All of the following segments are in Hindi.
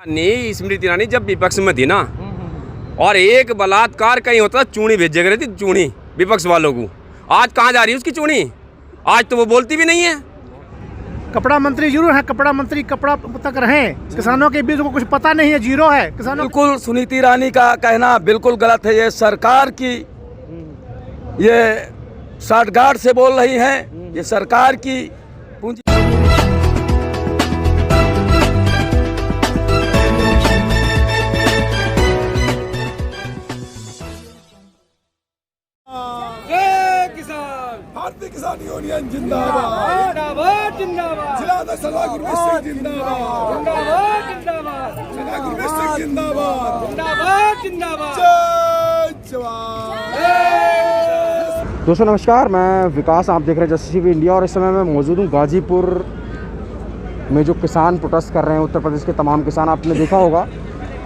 नहीं, स्मृति ईरानी जब विपक्ष में थी ना, और एक बलात्कार कहीं होता चूड़ी भेजे गए थी, चूड़ी विपक्ष वालों को। आज कहाँ जा रही है उसकी चूड़ी? आज तो वो बोलती भी नहीं है। कपड़ा मंत्री जरूर है, कपड़ा मंत्री कपड़ा तक रहे, किसानों के बीच को कुछ पता नहीं है, जीरो है किसानों। बिल्कुल स्मृति ईरानी का कहना बिल्कुल गलत है। ये सरकार की ये साठगांठ से बोल रही हैं। ये सरकार की पूंजी। भारतीय किसान यूनियन जिंदाबाद जिंदाबाद जिंदाबाद। जिला अध्यक्ष गुरमीत सिंह जिंदाबाद जिंदाबाद जिंदाबाद। जिला गुरमीत सिंह जिंदाबाद जिंदाबाद जिंदाबाद। जय जवान। दोस्तों नमस्कार, मैं विकास, आप देख रहे हैं जस्टिस टीवी इंडिया। और इस समय मैं मौजूद हूँ गाजीपुर में, जो किसान प्रोटेस्ट कर रहे हैं, उत्तर प्रदेश के तमाम किसान। आपने देखा होगा,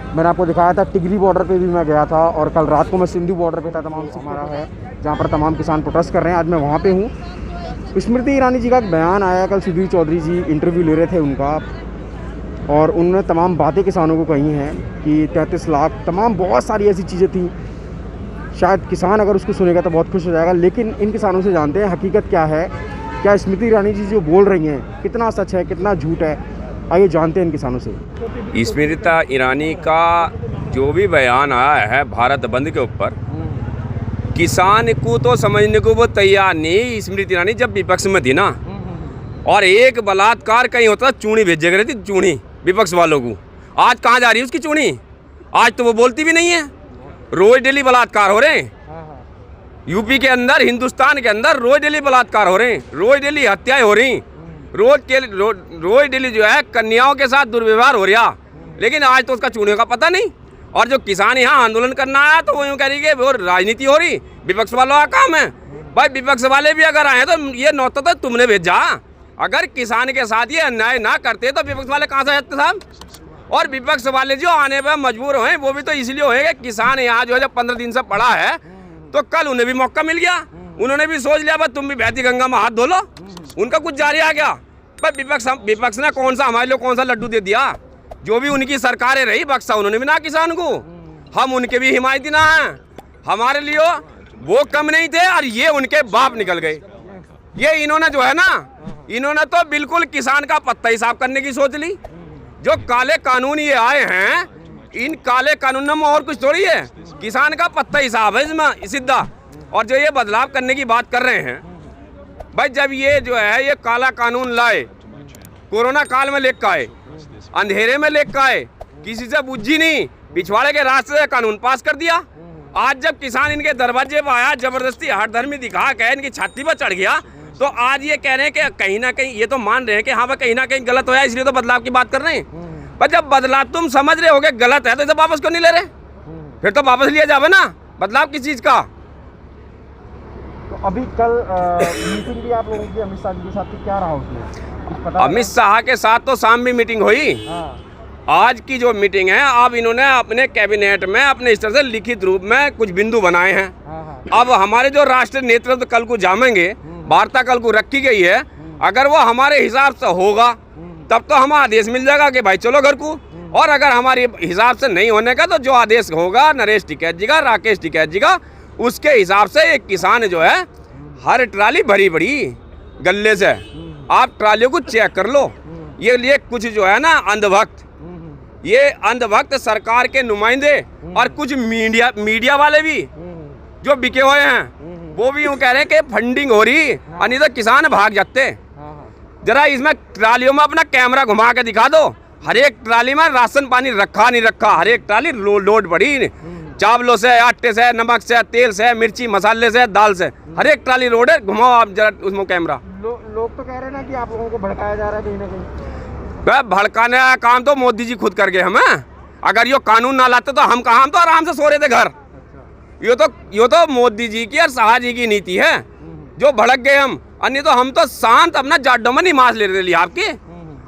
मैंने आपको दिखाया था टिगरी बॉर्डर पे भी मैं गया था, और कल रात को मैं सिंधु बॉर्डर पे था। तमाम हमारा है जहाँ पर तमाम किसान प्रोटेस्ट कर रहे हैं। आज मैं वहाँ पे हूँ। स्मृति ईरानी जी का एक बयान आया कल, सुधीर चौधरी जी इंटरव्यू ले रहे थे उनका, और उन्होंने तमाम बातें किसानों को कही हैं कि 33 लाख, तमाम बहुत सारी ऐसी चीज़ें थी। शायद किसान अगर उसको सुनेगा तो बहुत खुश हो जाएगा, लेकिन इन किसानों से जानते हैं हकीकत क्या है, क्या स्मृति ईरानी जी जो बोल रही हैं कितना सच है, कितना झूठ है। आइए जानते हैं इन किसानों से। स्मृति ईरानी का जो भी बयान आया है भारत बंद के ऊपर, किसान को तो समझने को वो तैयार नहीं। स्मृति ईरानी जब विपक्ष में थी ना, और एक बलात्कार कहीं होता चूड़ी भेजे गए थी, चूड़ी विपक्ष वालों को। आज कहाँ जा रही है उसकी चूड़ी? आज तो वो बोलती भी नहीं है। रोज डेली बलात्कार हो रहे हैं यूपी के अंदर, हिंदुस्तान के अंदर रोज डेली बलात्कार हो रहे हैं, रोज डेली हत्याएं हो रही, रोज डेली जो है कन्याओं के साथ दुर्व्यवहार हो रहा। लेकिन आज तो उसका चूड़ियों का पता नहीं। और जो किसान यहाँ आंदोलन करना आया तो वो यूँ कह रही है वो राजनीति हो रही, विपक्ष वालों का काम है। भाई विपक्ष वाले भी अगर आए तो ये नौता तो तुमने भेजा। अगर किसान के साथ ये अन्याय ना करते तो विपक्ष वाले कहाँ से आते साहब? और विपक्ष वाले जो आने पर मजबूर हुए वो भी तो इसलिए हुए कि किसान यहाँ जो है जब 15 दिन से पड़ा है, तो कल उन्हें भी मौका मिल गया। उन्होंने भी सोच लिया भाई तुम भी बहती गंगा में हाथ धो लो। उनका कुछ जारी आ गया। पर विपक्ष ने कौन सा हमारे लिए कौन सा लड्डू दे दिया? जो भी उनकी सरकारें रही, बक्सा उन्होंने भी ना किसान को। हम उनके भी हिमायती ना हैं। हमारे लिए वो कम नहीं थे और ये उनके बाप निकल गए। ये इन्होंने जो है ना, इन्होंने तो बिल्कुल किसान का पत्ता ही साफ करने की सोच ली। जो काले कानून ये आए हैं, इन काले कानूनों में और कुछ थोड़ी है, किसान का पत्ता ही साफ है इसमें सीधा। और जो ये बदलाव करने की बात कर रहे हैं, भाई जब ये जो है ये काला कानून लाए, कोरोना काल में लेकर आए, अंधेरे में लेकर आए, किसी से बुझी नहीं, पिछवाड़े के रास्ते से कानून पास कर दिया। आज जब किसान इनके दरवाजे पर आया, जबरदस्ती हठधर्मी दिखा के इनकी छाती पर चढ़ गया, तो आज ये कह रहे हैं कि कहीं ना कहीं ये तो मान रहे हैं कि हाँ भाई कहीं ना कहीं गलत होया, इसलिए तो बदलाव की बात कर रहे हैं। पर जब बदलाव तुम समझ रहे हो कि गलत है तो इसे वापस क्यों नहीं ले रहे? फिर तो वापस लिया जावे ना। बदलाव किस चीज का? तो अभी कल मीटिंग भी आप लोगों की अमित शाह जी के साथ, क्या रहा उसमें? अमित शाह के साथ तो शाम भी मीटिंग हुई। आज की जो मीटिंग है, अब इन्होंने अपने कैबिनेट में अपने इस तरह से लिखित रूप में कुछ बिंदु बनाए हैं। अब हमारे जो राष्ट्रीय नेतृत्व कल को जामेंगे, वार्ता कल को रखी गई है, अगर वो हमारे हिसाब से होगा तब तो हमें आदेश मिल जाएगा कि भाई चलो घर को। और अगर हमारे हिसाब से नहीं होने का तो जो आदेश होगा नरेश टिकैत जी का, राकेश टिकैत जी का, उसके हिसाब से एक किसान जो है, हर ट्राली भरी भरी गल्ले से, आप ट्रालियों को चेक कर लो। ये कुछ जो है ना अंधभक्त, ये अंधभक्त सरकार के नुमाइंदे और कुछ मीडिया वाले भी जो बिके हुए हैं, वो भी यूँ कह रहे हैं कि फंडिंग हो रही, और नहीं तो किसान भाग जाते। जरा इसमें ट्रालियों में अपना कैमरा घुमा के दिखा दो, हर एक ट्राली में राशन पानी रखा नहीं रखा, हर एक ट्राली लोड पड़ी, चावलों से, आटे से, नमक से, तेल से, मिर्ची मसाले से, दाल से, हर एक ट्राली रोड है। घुमाओ आप जरा उसमें कैमरा। लोग तो कह रहे हैं ना कि आप लोगों को भड़काया जा रहा है कहीं ना कहीं। भड़काने का काम तो मोदी जी खुद करके हमें। अगर ये कानून ना लाते तो हम कहाँ, हम तो आराम से सो रहे थे घर। ये तो मोदी जी की और शाह जी की नीति है जो भड़क गए हम। अन्य तो हम तो शांत अपना जाडों में निमाज ले रहे आपके।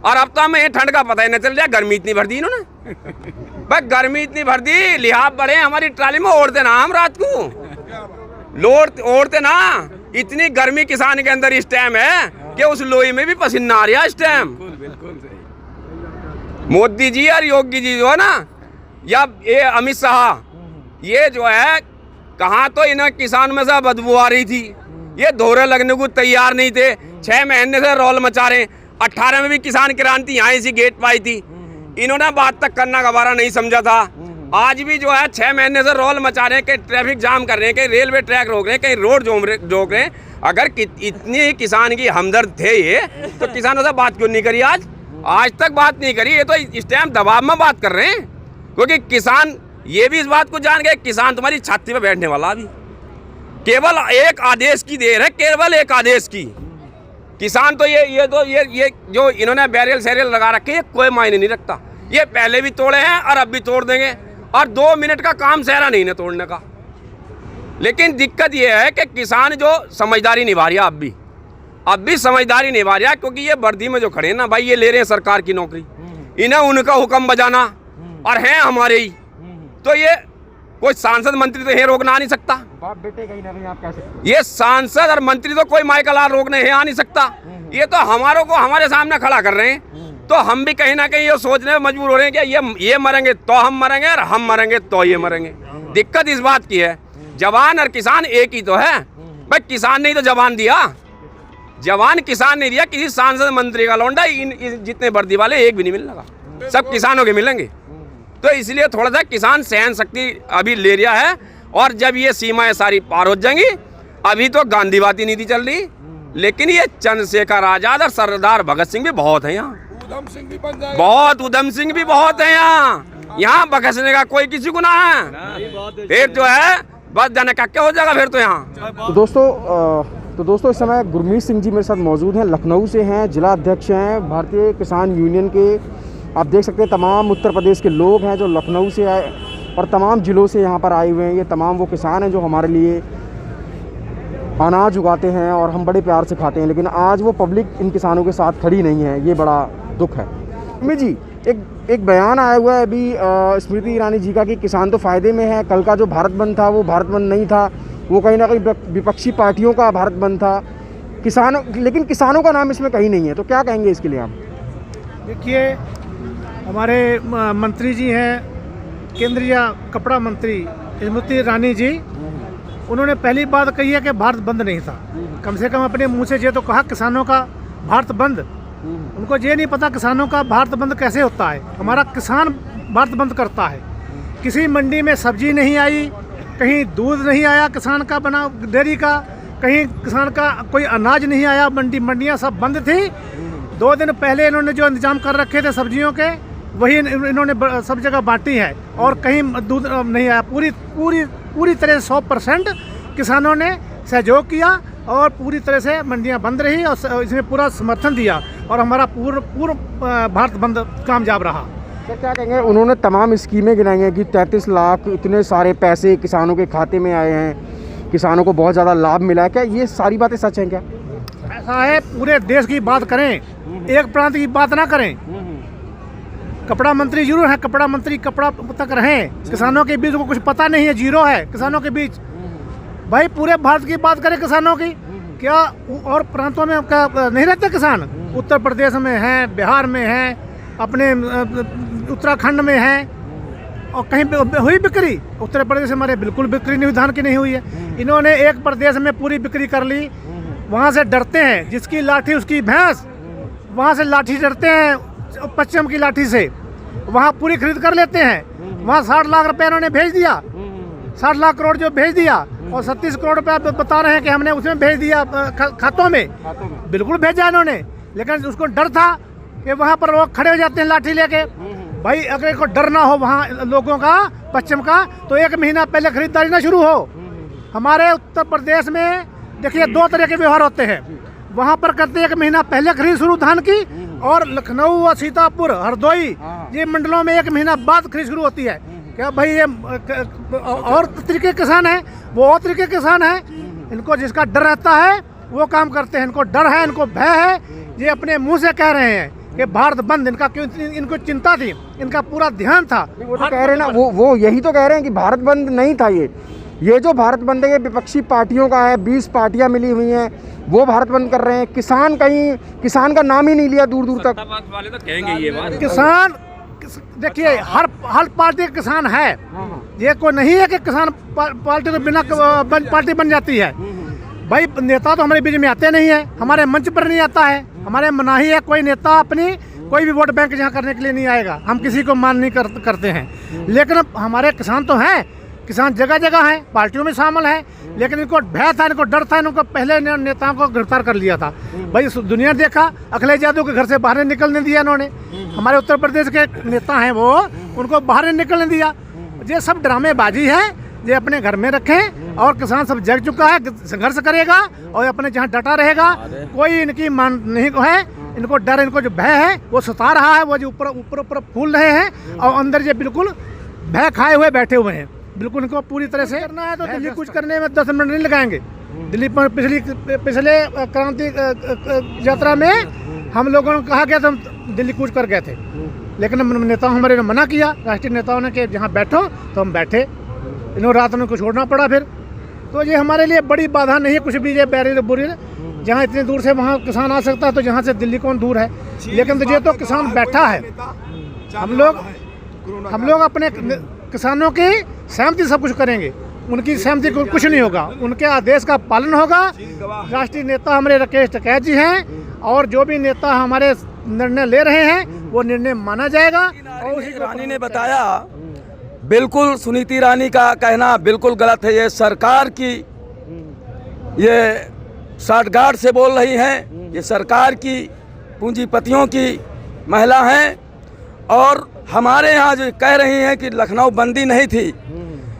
और अब तो हमें ठंड का पता ही नहीं चल रहा, गर्मी इतनी भर दी इन्होंने। भाई गर्मी इतनी भर दी, लिहाफ बड़े हमारी ट्राली में ओढ़ते ना हम रात को, लोड ओढ़ते ना। इतनी गर्मी किसान के अंदर इस टाइम है कि उस लोई में भी पसीना आ रहा है इस टाइम। मोदी जी और योगी जी जो है ना, या ये अमित शाह, ये जो है कहाँ तो इन्हें किसान में से बदबू आ रही थी, ये दोहरे लगने को तैयार नहीं थे। 6 महीने से रोल मचा रहे। 18 में भी किसान क्रांति यहाँ इसी गेट पाई थी, इन्होंने बात तक करना गवारा नहीं समझा था। आज भी जो है 6 महीने से रोल मचा रहे हैं, कहीं ट्रैफिक जाम कर रहे हैं, कहीं रेलवे ट्रैक रोक रहे हैं, कहीं रोड रोक रहे हैं। अगर इतनी किसान की हमदर्द थे ये, तो किसानों से बात क्यों नहीं करी? आज तक बात नहीं करी। ये तो इस टाइम दबाव में बात कर रहे हैं, क्योंकि किसान ये भी इस बात को जान गए, किसान तुम्हारी छाती पे बैठने वाला। अभी केवल एक आदेश की देर है, केवल एक आदेश की। किसान तो ये जो इन्होंने बैरियल सैरियल लगा रखे हैं, कोई मायने नहीं रखता। ये पहले भी तोड़े हैं और अब भी तोड़ देंगे, और 2 मिनट का काम सहरा नहीं है तोड़ने का। लेकिन दिक्कत ये है कि किसान जो समझदारी निभा रहा, अब भी समझदारी निभा रहा, क्योंकि ये वर्दी में जो खड़े हैं ना भाई, ये ले रहे हैं सरकार की नौकरी, इन्हें उनका हुक्म बजाना और हैं हमारे ही। तो ये कोई सांसद मंत्री तो ये रोकना आ नहीं सकता। बाप बेटे कहीं ना कहीं आप कह सकते ये सांसद और मंत्री तो कोई माइकलाल रोकने आ नहीं सकता। ये तो हमारों को हमारे सामने खड़ा कर रहे हैं, तो हम भी कहीं ना कहीं ये सोचने में मजबूर हो रहे हैं कि ये मरेंगे तो हम मरेंगे, और हम मरेंगे तो ये मरेंगे। दिक्कत इस बात की है, जवान और किसान एक ही तो है भाई। किसान ने ही तो जवान दिया, जवान किसान नहीं दिया। किसी सांसद मंत्री का लौंडा इन जितने वर्दी वाले एक भी नहीं मिलने लगा, सब किसानों के मिलेंगे। तो इसलिए थोड़ा सा किसान सहन शक्ति अभी ले रहा है, और जब ये सीमाएं सारी पार हो जाएंगी, अभी तो गांधीवादी नीति चल रही, लेकिन ये चंद्रशेखर आजाद और सरदार भगत सिंह भी बहुत है यहाँ, उधम सिंह भी बन जाएगा। बहुत उधम सिंह भी बहुत है यहाँ बकसने का कोई किसी को ना है। फिर जो है बस जाने का क्या हो जाएगा फिर तो यहाँ। तो दोस्तों इस समय गुरमीत सिंह जी मेरे साथ मौजूद हैं, लखनऊ से हैं, जिला अध्यक्ष हैं भारतीय किसान यूनियन के। आप देख सकते हैं तमाम उत्तर प्रदेश के लोग हैं जो लखनऊ से आए और तमाम ज़िलों से यहाँ पर आए हुए हैं। ये तमाम वो किसान हैं जो हमारे लिए अनाज उगाते हैं और हम बड़े प्यार से खाते हैं, लेकिन आज वो पब्लिक इन किसानों के साथ खड़ी नहीं है, ये बड़ा दुख है। अमित जी, एक बयान आया हुआ है अभी स्मृति ईरानी जी का कि किसान तो फ़ायदे में है। कल का जो भारत बंद था वो भारत बंद नहीं था, वो कहीं ना कहीं विपक्षी पार्टियों का भारत बंद था। लेकिन किसानों का नाम इसमें कहीं नहीं है, तो क्या कहेंगे इसके लिए आप? देखिए, हमारे मंत्री जी हैं, केंद्रीय कपड़ा मंत्री स्मृति ईरानी जी, उन्होंने पहली बात कही है कि भारत बंद नहीं था। कम से कम अपने मुंह से ये तो कहा किसानों का भारत बंद। उनको ये नहीं पता किसानों का भारत बंद कैसे होता है। हमारा किसान भारत बंद करता है। किसी मंडी में सब्जी नहीं आई, कहीं दूध नहीं आया किसान का बना डेयरी का, कहीं किसान का कोई अनाज नहीं आया, मंडियाँ सब बंद थी। 2 दिन पहले इन्होंने जो इंतजाम कर रखे थे सब्जियों के, वही इन्होंने सब जगह बांटी है, और कहीं दूध नहीं आया। पूरी तरह 100% किसानों ने सहयोग किया और पूरी तरह से मंडियां बंद रही और इसमें पूरा समर्थन दिया, और हमारा पूर्ण भारत बंद कामयाब रहा। तो क्या कहेंगे, उन्होंने तमाम स्कीमें गिनाई हैं कि 33 लाख इतने सारे पैसे किसानों के खाते में आए हैं, किसानों को बहुत ज़्यादा लाभ मिला है। क्या ये सारी बातें सच हैं क्या? ऐसा है, पूरे देश की बात करें, एक प्रांत की बात ना करें। कपड़ा मंत्री जरूर है, कपड़ा मंत्री कपड़ा तक रहें, किसानों के बीच को कुछ पता नहीं है, जीरो है किसानों के बीच। भाई पूरे भारत की बात करें किसानों की, क्या और प्रांतों में क्या नहीं रहते किसान? उत्तर प्रदेश में हैं, बिहार में हैं, अपने उत्तराखंड में हैं, और कहीं हुई बिक्री? उत्तर प्रदेश हमारे बिल्कुल बिक्री नहीं, धान की नहीं हुई है। इन्होंने एक प्रदेश में पूरी बिक्री कर ली, वहाँ से डरते हैं, जिसकी लाठी उसकी भैंस, वहाँ से लाठी डरते हैं पश्चिम की लाठी से, वहाँ पूरी खरीद कर लेते हैं। वहाँ 60 लाख रुपए इन्होंने भेज दिया, 60 लाख करोड़ जो भेज दिया, और 37 करोड़ रुपया बता रहे हैं कि हमने उसमें भेज दिया खातों में। बिल्कुल भेजा इन्होंने, लेकिन उसको डर था कि वहाँ पर लोग खड़े हो जाते हैं लाठी लेके। भाई अगर को डर ना हो वहाँ लोगों का, पश्चिम का, तो 1 महीना पहले खरीदारी ना शुरू हो। हमारे उत्तर प्रदेश में देखिए 2 तरह के व्यवहार होते हैं। वहाँ पर करते 1 महीना पहले खरीद शुरू धान की, और लखनऊ और सीतापुर हरदोई ये मंडलों में 1 महीना बाद खरीद शुरू होती है। क्या भाई ये और तरीके किसान हैं, वो और तरीके किसान हैं। इनको जिसका डर रहता है वो काम करते हैं, इनको डर है, इनको भय है। ये अपने मुंह से कह रहे हैं कि भारत बंद, इनका क्यों, इनको चिंता थी, इनका पूरा ध्यान था। वो तो कह रहे हैं ना, वो यही तो कह रहे हैं कि भारत बंद नहीं था। ये जो भारत बंद है ये विपक्षी पार्टियों का है, 20 पार्टियां मिली हुई हैं, वो भारत बंद कर रहे हैं। किसान का नाम ही नहीं लिया दूर दूर तक। वाले तो कहेंगे ये बात। देखिए हर पार्टी का किसान है, ये कोई नहीं है कि किसान पार्टी तो बिना पार्टी बन जाती है। भाई नेता तो हमारे बीच में आते नहीं है, हमारे मंच पर नहीं आता है, हमारे मनाही है कोई नेता अपनी कोई भी वोट बैंक यहाँ करने के लिए नहीं आएगा। हम किसी को मान नहीं करते हैं, लेकिन अब हमारे किसान तो हैं, किसान जगह जगह हैं, पार्टियों में शामिल हैं, लेकिन इनको भय था, इनको डर था, इनको पहले नेताओं को गिरफ्तार कर लिया था। भाई दुनिया देखा, अखिलेश यादव के घर से बाहर निकलने दिया इन्होंने। हमारे उत्तर प्रदेश के नेता हैं वो, उनको बाहर नहीं निकलने दिया। ये सब ड्रामेबाजी है, ये अपने घर में रखें। और किसान सब जग चुका है, संघर्ष करेगा और अपने जहाँ डटा रहेगा। कोई इनकी मान नहीं है, इनको डर, इनको जो भय है वो सता रहा है, वो जो ऊपर ऊपर ऊपर फूल रहे हैं और अंदर ये बिल्कुल भय खाए हुए बैठे हुए हैं। बिल्कुल इनको पूरी तरह से करना है तो दिल्ली कुछ करने में 10 मिनट नहीं लगाएंगे। दिल्ली पर पिछले क्रांति यात्रा में हम लोगों ने कहा गया था, हम दिल्ली कूच कर गए थे, लेकिन नेताओं हमारे ने मना किया, राष्ट्रीय नेताओं ने कि जहाँ बैठो, तो हम बैठे। इन्होंने रात में को छोड़ना पड़ा फिर। तो ये हमारे लिए बड़ी बाधा नहीं है कुछ भी, ये बैरियर बुरियर जहाँ इतनी दूर से वहाँ किसान आ सकता है, तो जहाँ से दिल्ली कौन दूर है। लेकिन तो ये तो किसान बैठा है, हम लोग अपने किसानों की सहमति सब कुछ करेंगे, उनकी सहमति को कुछ नहीं होगा, उनके आदेश का पालन होगा। राष्ट्रीय नेता हमारे राकेश टिकैत जी हैं, और जो भी नेता हमारे निर्णय ले रहे हैं वो निर्णय माना जाएगा। और उसी रानी ने बताया, बिल्कुल सुनीति रानी का कहना बिल्कुल गलत है। ये सरकार की ये साठगांठ से बोल रही हैं, ये सरकार की पूंजीपतियों की महिला हैं। और हमारे यहाँ जो कह रही हैं कि लखनऊ बंदी नहीं थी,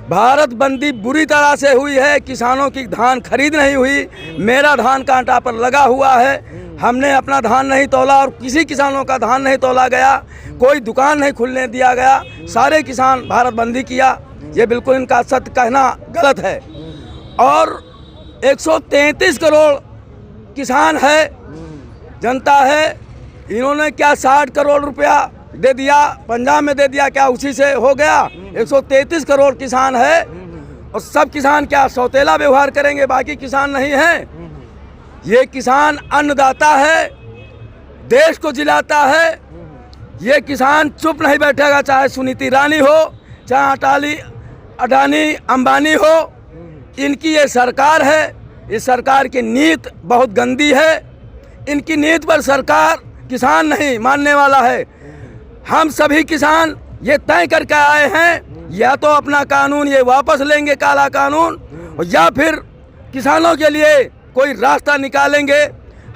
भारत बंदी बुरी तरह से हुई है। किसानों की धान खरीद नहीं हुई, मेरा धान कांटा पर लगा हुआ है, हमने अपना धान नहीं तोला और किसी किसानों का धान नहीं तोला गया, कोई दुकान नहीं खुलने दिया गया, सारे किसान भारत बंदी किया। ये बिल्कुल इनका सत्य कहना गलत है। और 133 करोड़ किसान है, जनता है, इन्होंने क्या 60 करोड़ रुपया दे दिया, पंजाब में दे दिया, क्या उसी से हो गया? 133 करोड़ किसान है और सब किसान क्या सौतेला व्यवहार करेंगे, बाकी किसान नहीं है। ये किसान अन्नदाता है, देश को जिलाता है। ये किसान चुप नहीं बैठेगा, चाहे सुनीति रानी हो, चाहे अडानी अंबानी हो। इनकी ये सरकार है, इस सरकार की नीति बहुत गंदी है। इनकी नीति पर सरकार किसान नहीं मानने वाला है। हम सभी किसान ये तय करके आए हैं, या तो अपना कानून ये वापस लेंगे, काला कानून, या फिर किसानों के लिए कोई रास्ता निकालेंगे।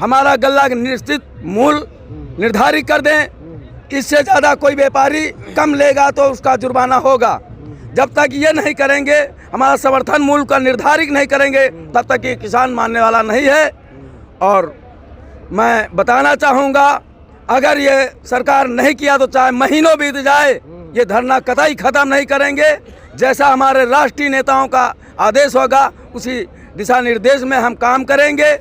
हमारा गल्ला का निश्चित मूल्य निर्धारित कर दें, इससे ज़्यादा कोई व्यापारी कम लेगा तो उसका जुर्माना होगा। जब तक ये नहीं करेंगे, हमारा समर्थन मूल्य का निर्धारित नहीं करेंगे, तब तक ये किसान मानने वाला नहीं है। और मैं बताना चाहूँगा, अगर ये सरकार नहीं किया तो चाहे महीनों बीत जाए, ये धरना कतई ख़त्म नहीं करेंगे। जैसा हमारे राष्ट्रीय नेताओं का आदेश होगा, उसी दिशा निर्देश में हम काम करेंगे।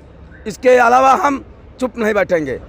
इसके अलावा हम चुप नहीं बैठेंगे।